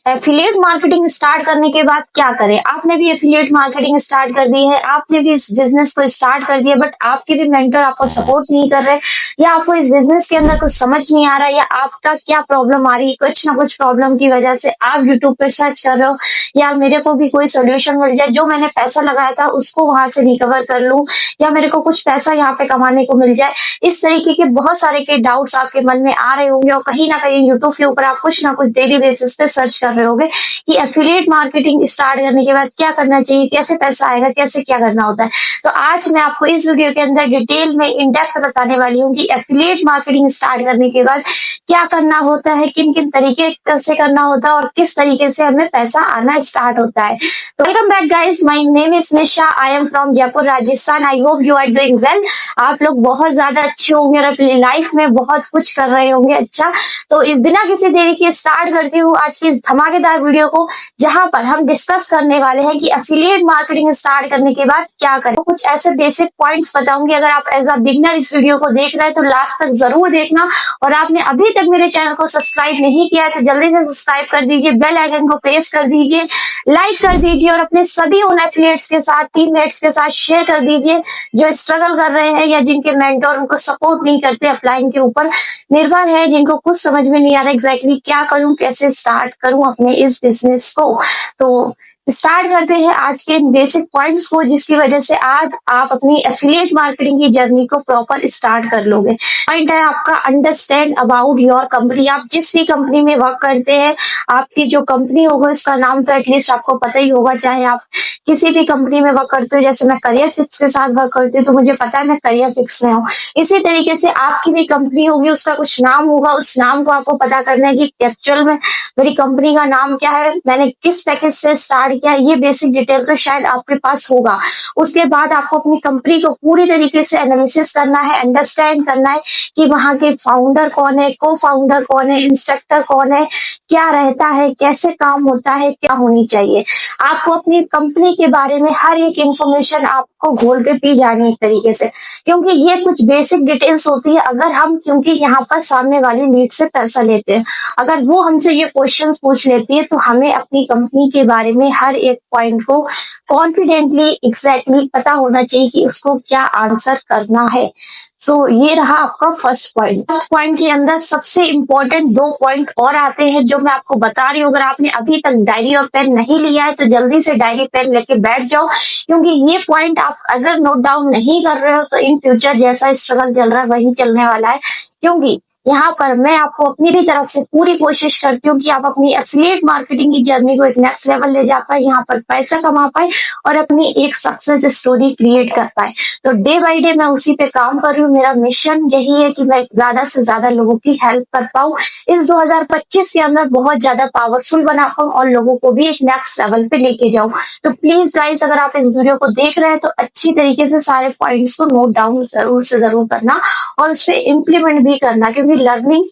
Affiliate marketing start करने के बाद क्या करें? आपने भी एफिलिएट मार्केटिंग स्टार्ट कर दी है, आपने भी इस बिजनेस को स्टार्ट कर दिया, बट आपके भी मेंटर आपको सपोर्ट नहीं कर रहे, या आपको इस बिजनेस के अंदर कुछ समझ नहीं आ रहा, या आपका क्या प्रॉब्लम आ रही है, कुछ ना कुछ प्रॉब्लम की वजह से आप यूट्यूब पर सर्च कर रहे हो, या मेरे को भी कोई सोल्यूशन मिल जाए, जो मैंने पैसा लगाया था उसको वहां से रिकवर कर लूं, या मेरे को कुछ पैसा यहाँ पे कमाने को मिल जाए। इस तरीके के बहुत सारे के डाउट्स आपके मन में आ रहे होंगे, और कहीं ना कहीं यूट्यूब के ऊपर आप कुछ ना कुछ डेली बेसिस पे सर्च कर रहे होगे कि एफिलिएट मार्केटिंग स्टार्ट करने के बाद क्या करना चाहिए, कैसे पैसा आएगा, कैसे क्या करना होता है। तो आज मैं आपको इस वीडियो के अंदर डिटेल में इन डेप्थ बताने वाली हूँ कि एफिलिएट मार्केटिंग स्टार्ट करने के बाद क्या करना होता है, किन किन तरीके से करना होता है, और किस तरीके से हमें पैसा आना स्टार्ट होता है। तो welcome back guys, my name is Nisha, I am from Jaipur Rajasthan. I hope you are doing well. आप लोग बहुत ज्यादा अच्छे होंगे और अपनी लाइफ में बहुत कुछ कर रहे होंगे अच्छा। तो इस बिना किसी देरी के स्टार्ट करती हूँ आज की इस धमाकेदार वीडियो को, जहां पर हम डिस्कस करने वाले हैं कि एफिलिएट मार्केटिंग स्टार्ट करने के बाद क्या करें। तो कुछ ऐसे बेसिक पॉइंट्स बताऊंगी। अगर आप एज अ बिगनर इस वीडियो को देख रहे हैं तो लास्ट तक जरूर देखना, और आपने अभी तक मेरे चैनल को सब्सक्राइब नहीं किया है तो जल्दी से सब्सक्राइब कर दीजिए, बेल आइकन को प्रेस कर दीजिए, लाइक कर दीजिए, और अपने सभी उन एफिलिएट्स के साथ, टीममेट्स के साथ शेयर कर दीजिए जो स्ट्रगल कर रहे हैं, या जिनके मेंटोर उनको सपोर्ट नहीं करते, अपलाइंग के ऊपर निर्भर है, जिनको कुछ समझ में नहीं आ रहा एग्जैक्टली क्या करूं, कैसे स्टार्ट करूं अपने इस बिजनेस को। तो स्टार्ट करते हैं आज के इन बेसिक पॉइंट्स को, जिसकी वजह से आज आप अपनी एफिलिएट मार्केटिंग की जर्नी को प्रॉपर स्टार्ट कर लोगे। पॉइंट है आपका अंडरस्टैंड अबाउट योर कंपनी। आप जिस भी कंपनी में वर्क करते हैं, आपकी जो कंपनी होगा उसका नाम तो एटलीस्ट आपको पता ही होगा, चाहे आप किसी भी कंपनी में वर्क करते हो। जैसे मैं करियर फिक्स के साथ वर्क करती हूँ तो मुझे पता है मैं करियर फिक्स में हूँ। इसी तरीके से आपकी भी कंपनी होगी, उसका कुछ नाम होगा, उस नाम को आपको पता करना है कि एक्चुअल में मेरी कंपनी का नाम क्या है, मैंने किस पैकेज से स्टार्ट किया, ये बेसिक डिटेल तो शायद आपके पास होगा। उसके बाद आपको अपनी कंपनी को पूरी तरीके से एनालिसिस करना है, अंडरस्टैंड करना है कि वहां के फाउंडर कौन है, को फाउंडर कौन है, इंस्ट्रक्टर कौन है, क्या रहता है, कैसे काम होता है, क्या होनी चाहिए। आपको अपनी कंपनी के बारे में हर एक इंफॉर्मेशन आपको घोल के पी जानी एक तरीके से, क्योंकि ये कुछ बेसिक डिटेल्स होती है। अगर हम, क्योंकि यहाँ पर सामने वाली लीड से पैसा लेते हैं, अगर वो हमसे ये क्वेश्चंस पूछ लेती है तो हमें अपनी कंपनी के बारे में हर एक पॉइंट को कॉन्फिडेंटली एग्जैक्टली पता होना चाहिए कि उसको क्या आंसर करना है। सो ये रहा आपका फर्स्ट पॉइंट। फर्स्ट पॉइंट के अंदर सबसे इंपॉर्टेंट दो पॉइंट और आते हैं जो मैं आपको बता रही हूँ। अगर आपने अभी तक डायरी और पेन नहीं लिया है तो जल्दी से डायरी पेन लेके बैठ जाओ, क्योंकि ये पॉइंट आप अगर नोट डाउन नहीं कर रहे हो तो इन फ्यूचर जैसा स्ट्रगल चल रहा है वही चलने वाला है। क्योंकि यहाँ पर मैं आपको अपनी भी तरफ से पूरी कोशिश करती हूँ कि आप अपनी एफिलिएट मार्केटिंग की जर्नी को एक नेक्स्ट लेवल ले जा पाए, यहाँ पर पैसा कमा पाए और अपनी एक सक्सेस स्टोरी क्रिएट कर पाए। तो डे बाय डे मैं उसी पे काम कर रही हूँ। मेरा मिशन यही है कि मैं ज्यादा से ज्यादा लोगों की हेल्प कर पाऊँ, इस 2025 के अंदर बहुत ज्यादा पावरफुल बना पाऊँ और लोगों को भी एक नेक्स्ट लेवल पे लेके जाऊँ। तो प्लीज गाइस, अगर आप इस वीडियो को देख रहे हैं तो अच्छी तरीके से सारे पॉइंट्स को नोट डाउन जरूर से जरूर करना और उस पर इम्प्लीमेंट भी करना, क्योंकि learning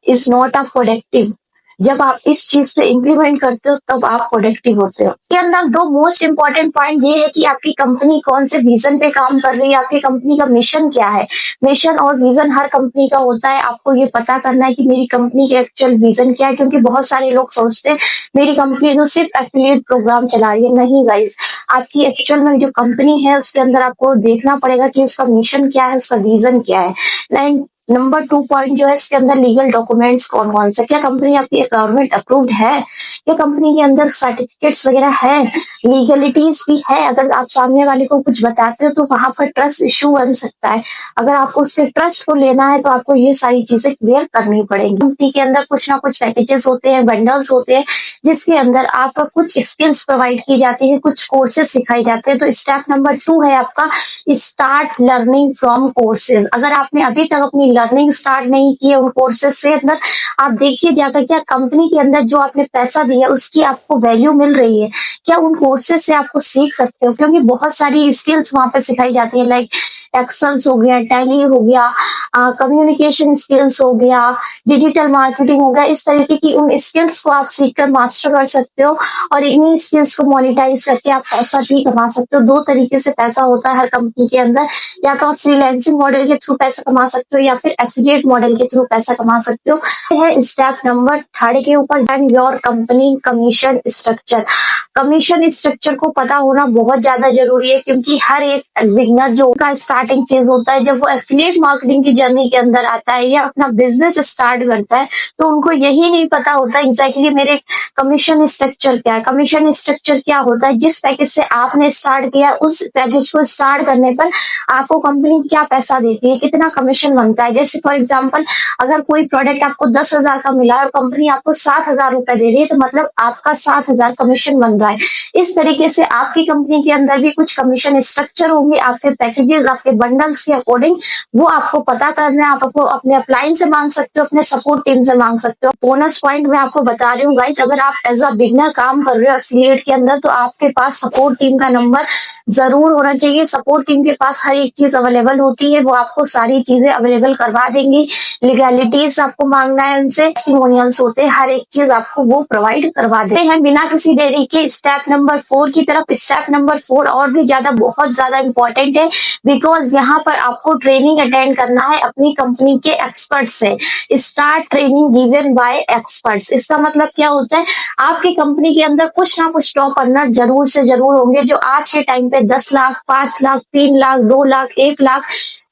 is not a productive. जब आप इस चीज पे इम्प्लीमेंट करते हो तब आप प्रोडक्टिव होते हो। के अंदर दो मोस्ट इंपॉर्टेंट पॉइंट ये है कि आपकी कंपनी कौन से विजन पे काम कर रही है, आपकी कंपनी का मिशन क्या है। मिशन और विजन हर कंपनी का होता है। आपको ये पता करना है कि मेरी कंपनी का एक्चुअल विजन क्या है, क्योंकि बहुत सारे लोग सोचते हैं मेरी कंपनी तो सिर्फ एफिलिएट प्रोग्राम चला रही है। नहीं गाइस, आपकी एक्चुअल में जो कंपनी है उसके अंदर आपको देखना पड़ेगा कि उसका मिशन क्या है, उसका विजन क्या है। नंबर 2 पॉइंट जो है इसके अंदर लीगल डॉक्यूमेंट्स कौन कौन से, क्या कंपनी आपकी गवर्नमेंट अप्रूव्ड है, क्या कंपनी के अंदर सर्टिफिकेट्स वगैरह है, लीगलिटीज भी है। अगर आप सामने वाले को कुछ बताते हो तो वहां पर ट्रस्ट इश्यू बन सकता है। अगर आपको उसके ट्रस्ट को लेना है तो आपको ये सारी चीजें क्लियर करनी पड़ेगी। कंपनी के अंदर कुछ ना कुछ पैकेजेस होते हैं, बंडल्स होते हैं, जिसके अंदर आपका कुछ स्किल्स प्रोवाइड की जाती है, कुछ कोर्सेज सिखाए जाते हैं। तो स्टेप नंबर 2 है आपका स्टार्ट लर्निंग फ्रॉम कोर्सेज। अगर आपने अभी तक अपनी लर्निंग स्टार्ट नहीं की है उन कोर्सेज से अंदर, आप देखिए जाकर क्या कंपनी के अंदर जो आपने पैसा दिया उसकी आपको वैल्यू मिल रही है, क्या उन कोर्सेज से आपको सीख सकते हो, क्योंकि बहुत सारी स्किल्स वहां पे सिखाई जाती है। लाइक एक्सेल्स हो गया, टैली हो गया, कम्युनिकेशन स्किल्स हो गया, डिजिटल मार्केटिंग हो गया। इस तरीके की उन स्किल्स को आप सीखकर मास्टर कर सकते हो और इन्हीं स्किल्स को मोनेटाइज करके आप पैसा भी कमा सकते हो। दो तरीके से पैसा होता है हर कंपनी के अंदर, या तो आप फ्रीलांसिंग मॉडल के थ्रू पैसा कमा सकते हो या फिर एफिलिएट मॉडल के थ्रू पैसा कमा सकते हो। है स्टेप नंबर 3 के ऊपर, and your company commission structure. Commission structure को पता होना बहुत ज्यादा जरूरी है, क्योंकि हर एक बिगनर जो का स्टार्टिंग फेज होता है, जब वो एफिलिएट मार्केटिंग की जर्नी के अंदर आता है या अपना बिजनेस स्टार्ट करता है, तो उनको यही नहीं पता होता एग्जैक्टली मेरे कमीशन स्ट्रक्चर क्या है। कमीशन स्ट्रक्चर क्या होता है, जिस पैकेज से आपने स्टार्ट किया उस पैकेज को स्टार्ट करने पर आपको कंपनी क्या पैसा देती है, कितना कमीशन बनता है। जैसे फॉर एग्जाम्पल, अगर कोई प्रोडक्ट आपको 10,000 का मिला और कंपनी आपको 7,000 रुपए दे रही है, तो मतलब आपका 7,000 कमीशन बन रहा है। इस तरीके से आपकी कंपनी के अंदर भी कुछ कमीशन स्ट्रक्चर होंगे, आपके पैकेजेस, आपके बंडल्स के अकॉर्डिंग, वो आपको पता करना है। आप आपको अपने अपलाइन से मांग सकते हो, अपने सपोर्ट टीम से मांग सकते हो। बोनस पॉइंट मैं आपको बता रही हूँ गाइस, अगर आप एज अ बिगनर काम कर रहे हो एफिलिएट के अंदर, तो आपके पास सपोर्ट टीम का नंबर जरूर होना चाहिए। सपोर्ट टीम के पास हर एक चीज अवेलेबल होती है, वो आपको सारी चीजें अवेलेबल करवा देंगी। लीगैलिटीज आपको मांगना है उनसे, टेस्टिमोनियल्स होते हैं, हर एक चीज आपको वो प्रोवाइड करवा देते हैं बिना किसी देरी के। स्टेप नंबर 4 की तरफ। स्टेप नंबर 4 और भी ज्यादा बहुत ज्यादा इंपॉर्टेंट है, बिकॉज यहाँ पर आपको ट्रेनिंग अटेंड करना है अपनी कंपनी के एक्सपर्ट से। Start training given by experts. इसका मतलब क्या होता है, आपकी कंपनी के अंदर कुछ ना कुछ टॉप अर्नर जरूर से जरूर होंगे, जो आज के टाइम पे 10 लाख, 5 लाख, 3 लाख, 2 लाख, 1 लाख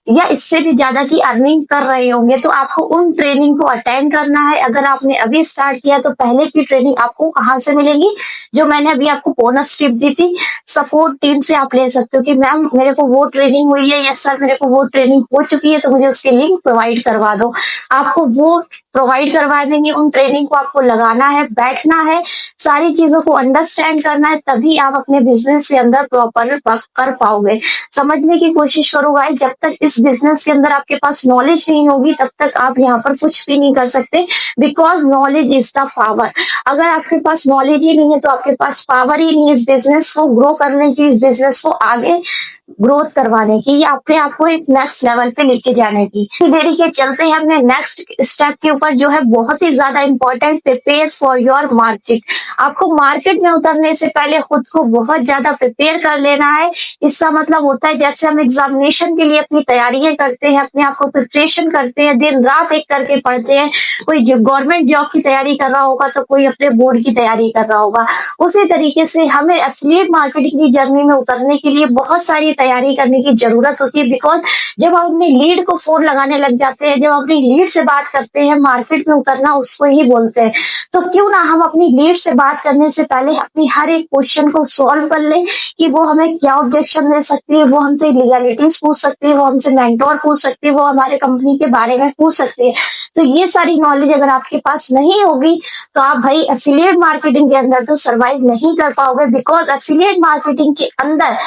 या इससे भी ज्यादा की अर्निंग कर रहे होंगे। तो आपको उन ट्रेनिंग को अटेंड करना है। अगर आपने अभी स्टार्ट किया तो पहले की ट्रेनिंग आपको कहाँ से मिलेगी, जो मैंने अभी आपको बोनस टिप दी थी, सपोर्ट टीम से आप ले सकते हो कि मैम मेरे को वो ट्रेनिंग हुई है, यस सर मेरे को वो ट्रेनिंग हो चुकी है, तो मुझे उसकी लिंक प्रोवाइड करवा दो। आपको वो प्रोवाइड करवा देंगे। उन ट्रेनिंग को आपको लगाना है, बैठना है, सारी चीजों को अंडरस्टैंड करना है, तभी आप अपने बिजनेस के अंदर प्रॉपर वर्क कर पाओगे। समझने की कोशिश करो गाइस, जब तक इस बिजनेस के अंदर आपके पास नॉलेज नहीं होगी तब तक आप यहाँ पर कुछ भी नहीं कर सकते, because knowledge is the power. अगर आपके पास नॉलेज ही नहीं है तो आपके पास पावर ही नहीं है इस बिजनेस को ग्रो करने की, इस बिजनेस को आगे ग्रोथ करवाने की, या अपने आप को एक नेक्स्ट लेवल पे लेके जाने की। देरी के चलते हैं अपने नेक्स्ट स्टेप के ऊपर, जो है बहुत ही ज्यादा important, prepare for your market. आपको मार्केट में उतरने से पहले खुद को बहुत ज्यादा प्रिपेयर कर लेना है। इसका मतलब होता है जैसे हम एग्जामिनेशन के लिए अपनी तैयारियां करते हैं, अपने आप को प्रिपरेशन करते हैं, दिन रात एक करके पढ़ते हैं। कोई गवर्नमेंट जॉब की तैयारी कर रहा होगा तो कोई अपने बोर्ड की तैयारी कर रहा होगा। उसी तरीके से हमें एफिलिएट मार्केटिंग की जर्नी में उतरने के लिए बहुत सारी तैयारी करने की जरूरत होती है, बिकॉज जब हम अपनी लीड को फोन लगाने लग जाते हैं, जब अपनी लीड से बात करते हैं, मार्केट में उतरना उसको ही बोलते हैं, तो क्यों ना हम अपनी लीड से बात करने से पहले अपनी हर एक क्वेश्चन को सॉल्व कर लें कि वो हमें क्या ऑब्जेक्शन दे सकती है, वो हमसे लीगैलिटीज पूछ सकती है, वो हमसे मेंटोर पूछ सकती है, वो हमारे कंपनी के बारे में पूछ सकती है। तो ये सारी नॉलेज अगर आपके पास नहीं होगी तो आप भाई एफिलिएट मार्केटिंग के अंदर तो सर्वाइव नहीं कर पाओगे, बिकॉज एफिलिएट मार्केटिंग के अंदर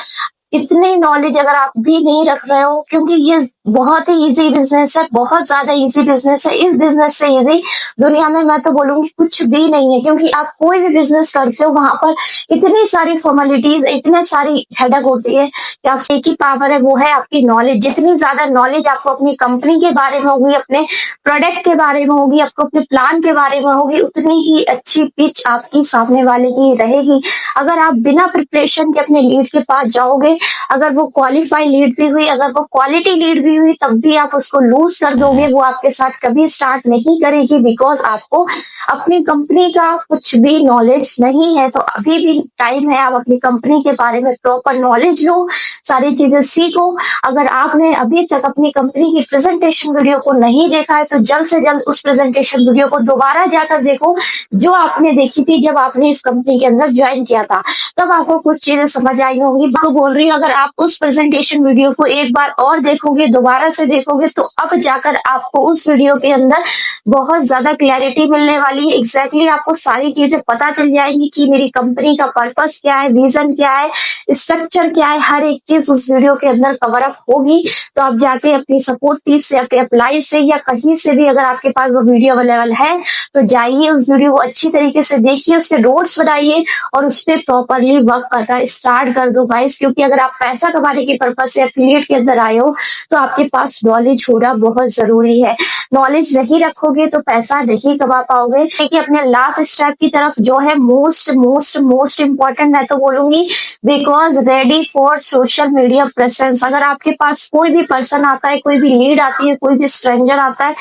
इतनी नॉलेज अगर आप भी नहीं रख रहे हो, क्योंकि ये बहुत ही इजी बिजनेस है, बहुत ज्यादा इजी बिजनेस है। इस बिजनेस से इजी दुनिया में मैं तो बोलूंगी कुछ भी नहीं है, क्योंकि आप कोई भी बिजनेस करते हो वहां पर इतनी सारी फॉर्मेलिटीज, इतने सारी हेडक होती है कि आप एक ही पावर है, वो है आपकी नॉलेज। जितनी ज्यादा नॉलेज आपको अपनी कंपनी के बारे में होगी, अपने प्रोडक्ट के बारे में होगी, आपको अपने प्लान के बारे में होगी, उतनी ही अच्छी पिच आपकी सामने वाले की रहेगी। अगर आप बिना प्रिपरेशन के अपने लीड के पास जाओगे, अगर वो क्वालिफाई लीड भी हुई, अगर वो क्वालिटी लीड भी हुई, तब भी आप उसको लूज कर दोगे, वो आपके साथ कभी स्टार्ट नहीं करेगी, बिकॉज आपको अपनी कंपनी का कुछ भी नॉलेज नहीं है। तो अभी भी टाइम है, आप अपनी कंपनी के बारे में प्रॉपर नॉलेज लो, सारी चीजें सीखो। अगर आपने अभी तक अपनी कंपनी की प्रेजेंटेशन वीडियो को नहीं देखा है तो जल्द से जल्द उस प्रेजेंटेशन वीडियो को दोबारा जाकर देखो, जो आपने देखी थी जब आपने इस कंपनी के अंदर ज्वाइन किया था, तब आपको कुछ चीजें समझ आई होंगी। मैं बोल रही हूँ, अगर आप उस प्रेजेंटेशन वीडियो को एक बार और देखोगे, दोबारा से देखोगे तो अब जाकर आपको उस वीडियो के अंदर बहुत ज्यादा क्लैरिटी मिलने वाली है। एग्जैक्टली आपको सारी चीजें पता चल जाएंगी कि मेरी कंपनी का पर्पस क्या है, विजन क्या है, स्ट्रक्चर क्या है, हर एक चीज उस वीडियो के अंदर कवर अप होगी। तो आप जाके अपनी सपोर्ट टीम से, अपने अप्लाई से या कहीं से भी अगर आपके पास वो वीडियो अवेलेबल है तो जाइए, उस वीडियो को अच्छी तरीके से देखिए, उसके नोट्स बनाइए और उस पर प्रॉपरली वर्क करना स्टार्ट कर दो गाइस। क्योंकि अगर आप पैसा कमाने के पर्पज से एफिलिएट के अंदर आए हो तो आपके पास नॉलेज होना बहुत जरूरी है। नॉलेज नहीं रखोगे तो पैसा नहीं कमा पाओगे। देखिए अपने लास्ट स्टेप की तरफ जो है मोस्ट मोस्ट मोस्ट इम्पोर्टेंट मैं तो बोलूंगी, because ready for social media presence. अगर आपके पास कोई भी पर्सन आता है, कोई भी लीड आती है, कोई भी स्ट्रेंजर आता है,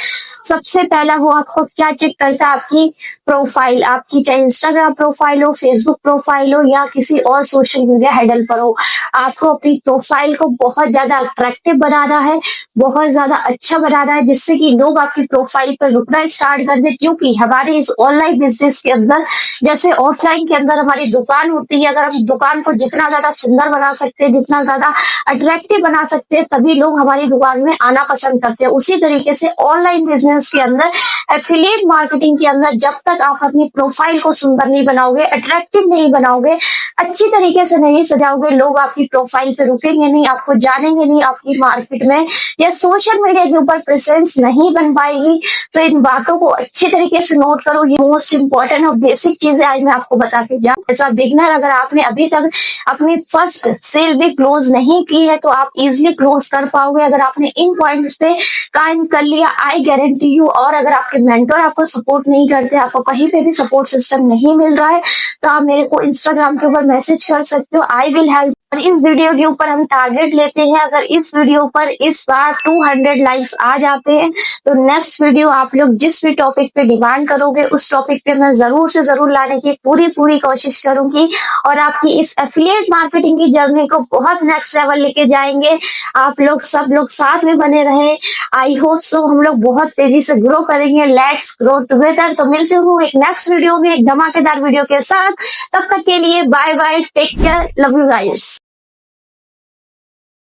सबसे पहला वो आपको क्या चेक करता है, आपकी प्रोफाइल, आपकी चाहे इंस्टाग्राम प्रोफाइल हो, फेसबुक प्रोफाइल हो या किसी और सोशल मीडिया हैंडल पर हो। आपको अपनी प्रोफाइल को बहुत ज्यादा अट्रैक्टिव बनाना है, बहुत ज्यादा अच्छा बनाना है, जिससे कि लोग आपकी प्रोफाइल पर रुकना स्टार्ट कर दे। क्योंकि हमारे इस ऑनलाइन बिजनेस के अंदर जैसे ऑफलाइन के अंदर हमारी दुकान होती है, अगर हम दुकान को जितना ज्यादा सुंदर बना सकते हैं, जितना ज्यादा अट्रैक्टिव बना सकते हैं, तभी लोग हमारी दुकान में आना पसंद करते हैं। उसी तरीके से ऑनलाइन बिजनेस के अंदर, एफिलिएट मार्केटिंग के अंदर, जब तक आप अपनी प्रोफाइल को सुंदर नहीं बनाओगे, अट्रैक्टिव नहीं बनाओगे, अच्छी तरीके से नहीं सजाओगे, लोग आपकी प्रोफाइल पे रुकेंगे नहीं, आपको जानेंगे नहीं, आपकी मार्केट में या सोशल मीडिया के ऊपर प्रेजेंस नहीं बन पाएगी। तो इन बातों को अच्छी तरीके से नोट करो। ये मोस्ट इंपॉर्टेंट और बेसिक चीजें आज मैं आपको बता के जाऊँ। ऐसा बिगनर अगर आपने अभी तक अपनी फर्स्ट सेल भी क्लोज नहीं की है तो आप इजिली क्लोज कर पाओगे अगर आपने इन पॉइंट्स पे काम कर लिया, आई गारंटी यू। और अगर आपके मेंटर आपको सपोर्ट नहीं करते, आपको कहीं पे भी सपोर्ट सिस्टम नहीं मिल रहा है, तो आप मेरे को इंस्टाग्राम के ऊपर मैसेज कर सकते हो, आई विल हेल्प। और इस वीडियो के ऊपर हम टारगेट लेते हैं, अगर इस वीडियो पर इस बार 200 लाइक्स आ जाते हैं तो नेक्स्ट वीडियो आप लोग जिस भी टॉपिक पे डिमांड करोगे उस टॉपिक पे मैं जरूर से जरूर लाने की पूरी कोशिश करूंगी और आपकी इस एफिलिएट मार्केटिंग की जर्नी को बहुत नेक्स्ट लेवल लेके जाएंगे। आप लोग सब लोग साथ में बने रहे, आई होप सो। हम लोग बहुत तेजी से ग्रो करेंगे, लेट्स ग्रो टुगेदर। तो मिलते हूँ एक नेक्स्ट वीडियो में, एक धमाकेदार वीडियो के साथ। तब तक के लिए bye bye, take care, love you guys.